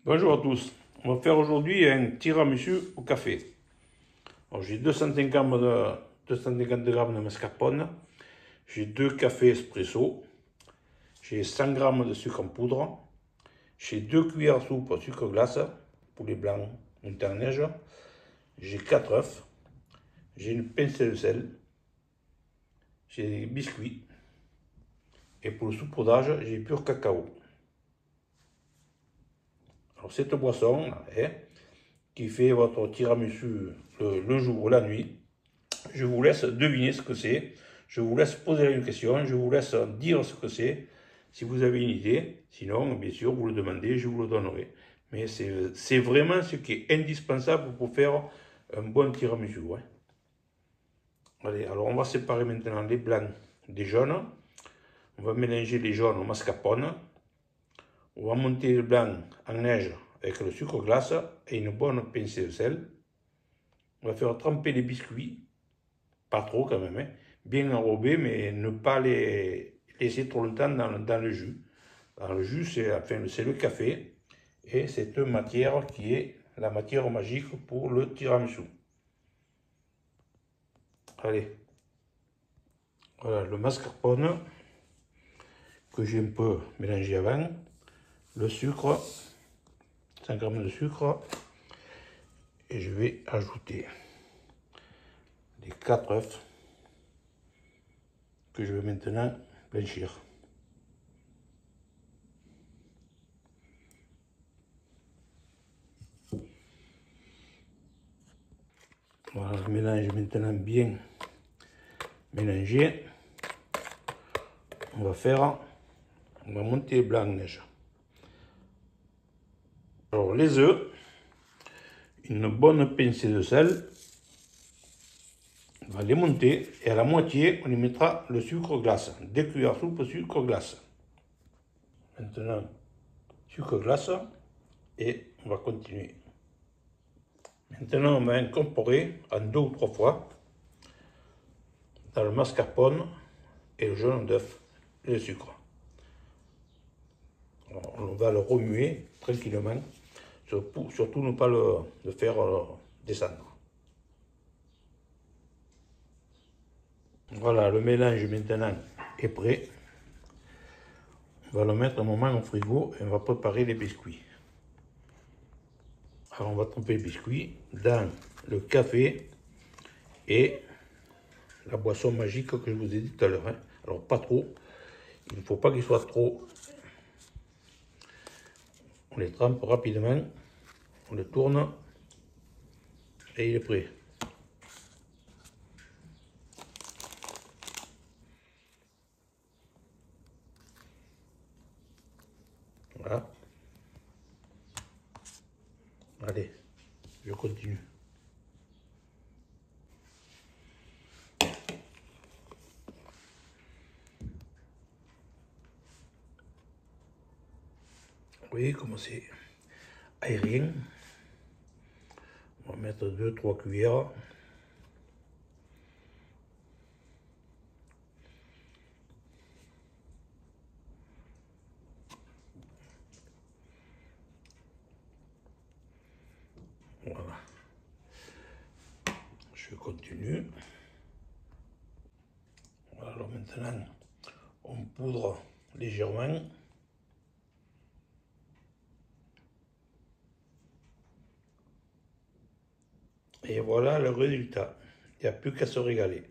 Bonjour à tous, on va faire aujourd'hui un tiramisu au café. J'ai 250 g de mascarpone, j'ai 2 cafés espresso, j'ai 100 g de sucre en poudre, j'ai 2 cuillères à soupe sucre glace pour les blancs montés en neige, j'ai 4 œufs, j'ai une pincée de sel, j'ai des biscuits et pour le saupoudrage j'ai pur cacao. Alors cette boisson qui fait votre tiramisu le jour ou la nuit, je vous laisse deviner ce que c'est, je vous laisse poser une question, je vous laisse dire ce que c'est, si vous avez une idée, sinon bien sûr vous le demandez, je vous le donnerai. Mais c'est vraiment ce qui est indispensable pour faire un bon tiramisu. Allez, alors on va séparer maintenant les blancs des jaunes, on va mélanger les jaunes au mascarpone, on va monter le blanc en neige avec le sucre glace et une bonne pincée de sel. On va faire tremper les biscuits, pas trop quand même, bien enrobés, mais ne pas les laisser trop longtemps dans le jus. Dans le jus, c'est le café et cette matière qui est la matière magique pour le tiramisu. Allez, voilà le mascarpone que j'ai un peu mélangé avant, le sucre, 100 g de sucre, et je vais ajouter les 4 œufs que je vais maintenant blanchir. Voilà, je mélange maintenant bien mélangé. On va monter les blancs en neige. Alors les œufs, une bonne pincée de sel, on va les monter et à la moitié on y mettra le sucre glace, 2 cuillères à soupe sucre glace. Maintenant sucre glace et on va continuer. Maintenant on va incorporer en 2 ou 3 fois dans le mascarpone et le jaune d'œuf et le sucre. Alors, on va le remuer tranquillement, surtout ne pas le faire descendre. Voilà, le mélange maintenant est prêt. On va le mettre un moment au frigo et on va préparer les biscuits. Alors on va tremper les biscuits dans le café et la boisson magique que je vous ai dit tout à l'heure. Alors pas trop, il ne faut pas qu'il soit trop. On les trempe rapidement, on les tourne et il est prêt. Voilà. Allez, je continue. Vous voyez comment c'est aérien. On va mettre 2-3 cuillères. Voilà. Je continue. Voilà, alors maintenant, on poudre légèrement. Et voilà le résultat. Il n'y a plus qu'à se régaler.